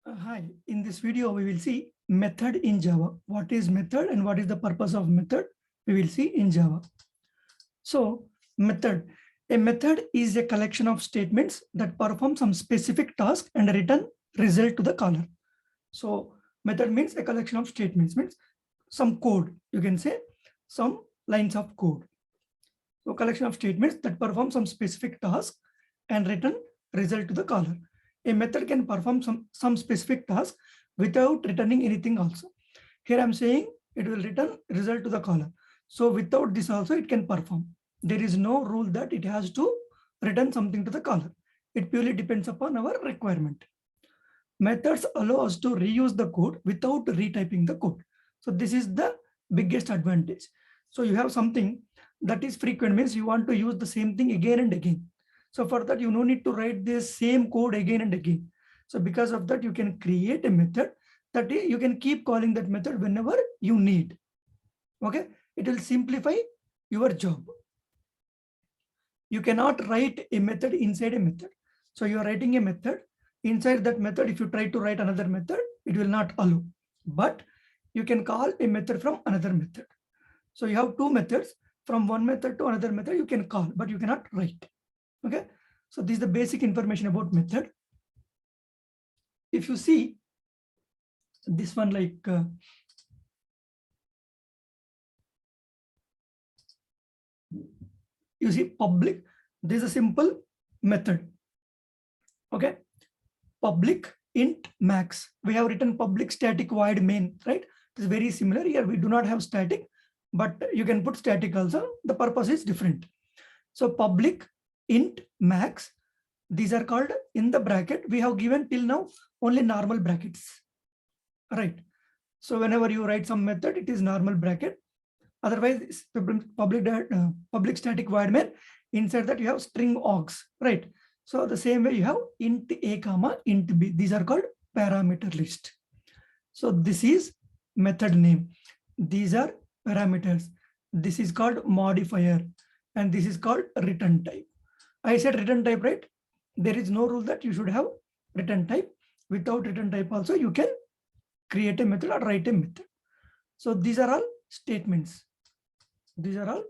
Hi, in this video, we will see method in Java. What is method and what is the purpose of method? We will see in Java. So method, a method is a collection of statements that perform some specific task and return result to the caller. So method means a collection of statements, means some code, you can say some lines of code. So collection of statements that perform some specific task and return result to the caller. A method can perform some specific task without returning anything also. Here I'm saying it will return result to the caller. So without this also it can perform. There is no rule that it has to return something to the caller. It purely depends upon our requirement. Methods allow us to reuse the code without retyping the code. So this is the biggest advantage. So you have something that is frequent, means you want to use the same thing again and again. So for that, you no need to write this same code again and again. So because of that, you can create a method that you can keep calling that method whenever you need. Okay, it will simplify your job. You cannot write a method inside a method. So you are writing a method. Inside that method, if you try to write another method, it will not allow. But you can call a method from another method. So you have two methods. From one method to another method, you can call, but you cannot write. Okay, so this is the basic information about method. If you see this one, like you see public, this is a simple method. Okay, public int max. We have written public static void main, right? It is very similar. Here we do not have static, but you can put static also. The purpose is different. So public int max, these are called in the bracket. We have given till now only normal brackets, right? So whenever you write some method, it is normal bracket. Otherwise, public static void main. Inside that you have string args, right? So the same way you have int a comma int b. These are called parameter list. So this is method name. These are parameters. This is called modifier, and this is called return type. I said return type, right? There is no rule that you should have return type. Without return type also, you can create a method or write a method. So these are all statements. These are all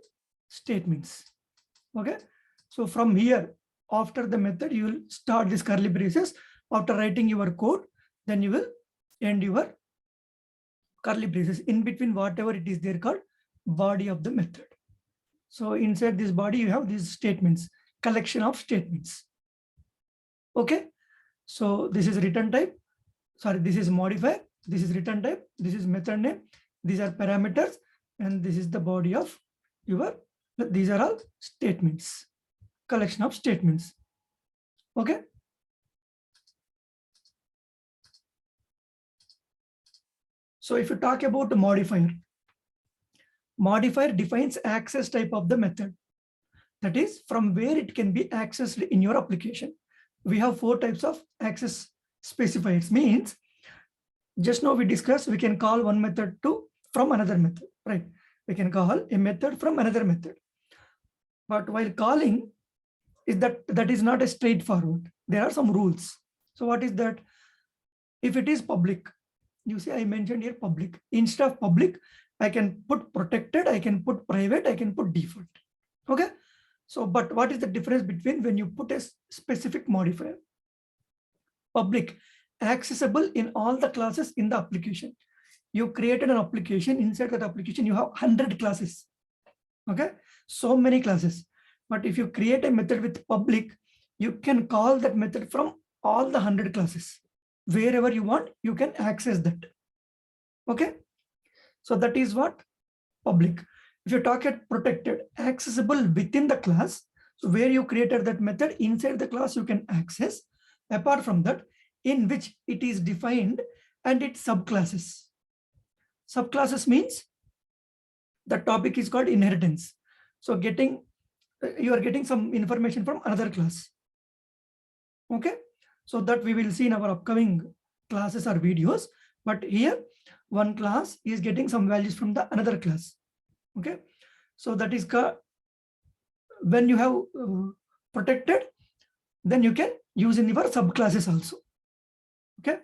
statements. Okay. So from here, after the method, you will start this curly braces. After writing your code, then you will end your curly braces. In between, whatever it is there called body of the method. So inside this body, you have these statements, collection of statements. Okay. So this is return type. Sorry, this is modifier. This is return type. This is method name. These are parameters. And this is the body of your, these are all statements, collection of statements. Okay. So if you talk about the modifier, modifier defines access type of the method. That is from where it can be accessed in your application. We have 4 types of access specifiers, means just now we discussed, we can call one method from another method, right? We can call a method from another method. But while calling, that is not a straightforward. There are some rules. So what is that? If it is public, you see I mentioned here public. Instead of public, I can put protected, I can put private, I can put default. Okay. So, but what is the difference between when you put a specific modifier? Public, accessible in all the classes in the application. You created an application. Inside that application, you have 100 classes. Okay, so many classes. But if you create a method with public, you can call that method from all the 100 classes. Wherever you want, you can access that. Okay, so that is what public. If you talk at protected, accessible within the class, so where you created that method, inside the class you can access. Apart from that, in which it is defined and its subclasses. Subclasses means the topic is called inheritance. So you are getting some information from another class. Okay, so that we will see in our upcoming classes or videos. But here one class is getting some values from the another class. Okay, so that is when you have protected, then you can use in your subclasses also. Okay,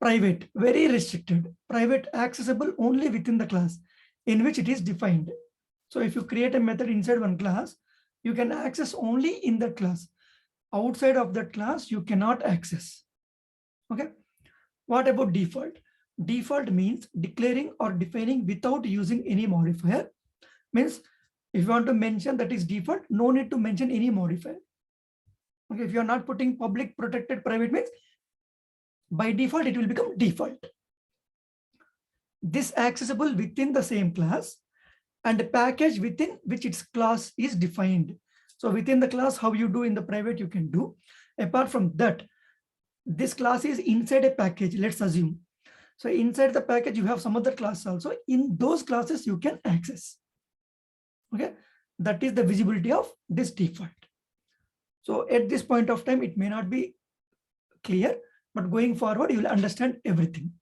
Private, very restricted. Private, accessible only within the class in which it is defined. So if you create a method inside one class, you can access only in that class. Outside of that class, you cannot access. Okay. What about default? Default means declaring or defining without using any modifier. Means if you want to mention that is default, no need to mention any modifier. Okay, if you are not putting public, protected, private, means by default it will become default. This accessible within the same class and a package within which its class is defined. So within the class, how you do in the private, you can do. Apart from that, this class is inside a package, let's assume. So inside the package, you have some other class also. In those classes, you can access. Okay, that is the visibility of this default. So at this point of time, it may not be clear, but going forward, you will understand everything.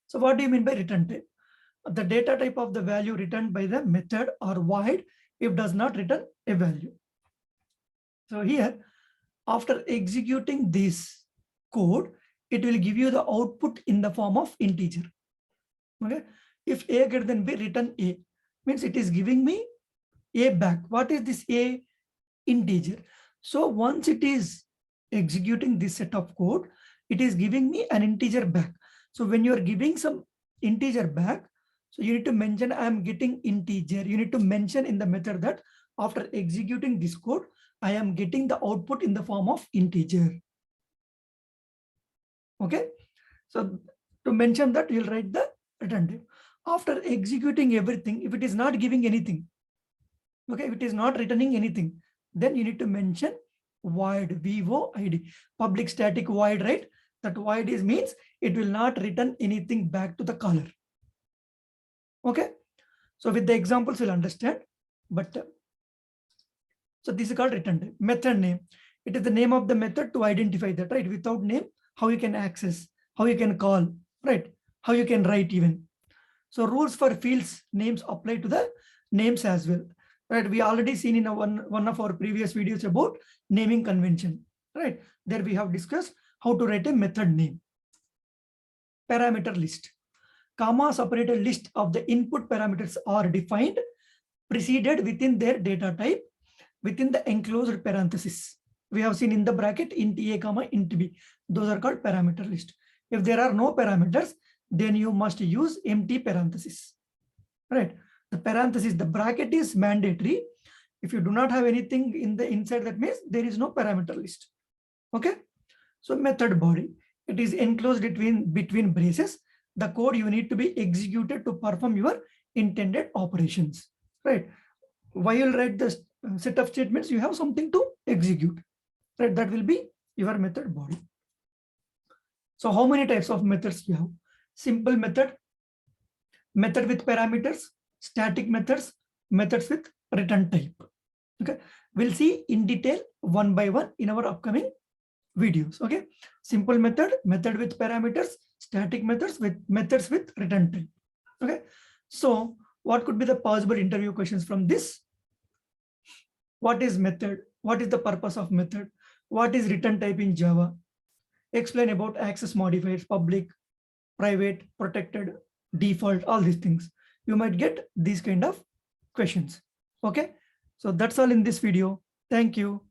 So what do you mean by return type? The data type of the value returned by the method or void if does not return a value. So here, after executing this code, it will give you the output in the form of integer. Okay, if a greater than b, return a, means it is giving me a back. What is this a? Integer. So once it is executing this set of code, it is giving me an integer back. So when you are giving some integer back, so you need to mention I am getting integer. You need to mention in the method that after executing this code, I am getting the output in the form of integer. Okay. So to mention that, you'll write the return type. After executing everything, if it is not giving anything, okay, if it is not returning anything, then you need to mention void, void, public static void, right? That void is means it will not return anything back to the caller. Okay. So with the examples, you'll understand. But so this is called return type. Method name. It is the name of the method to identify that, right? Without name, how you can access, how you can call, right? How you can write even. So rules for fields names apply to the names as well, right? We already seen in one of our previous videos about naming convention, right? There we have discussed how to write a method name. Parameter list. Comma separated list of the input parameters are defined, preceded within their data type, within the enclosed parenthesis. We have seen in the bracket int a comma int b. Those are called parameter list. If there are no parameters, then you must use empty parenthesis, right? The parenthesis, the bracket is mandatory. If you do not have anything in the inside, that means there is no parameter list. Okay. So method body, it is enclosed between braces. The code you need to be executed to perform your intended operations, right? While you write the set of statements, you have something to execute, right? That will be your method body. So how many types of methods you have? Simple method, method with parameters, static methods, methods with return type. Okay, we'll see in detail one by one in our upcoming videos. Okay, simple method, method with parameters, static methods with return type. Okay, so what could be the possible interview questions from this? What is method? What is the purpose of method? What is return type in Java? Explain about access modifiers, public, private, protected, default, all these things. You might get these kind of questions. Okay, so that's all in this video. Thank you.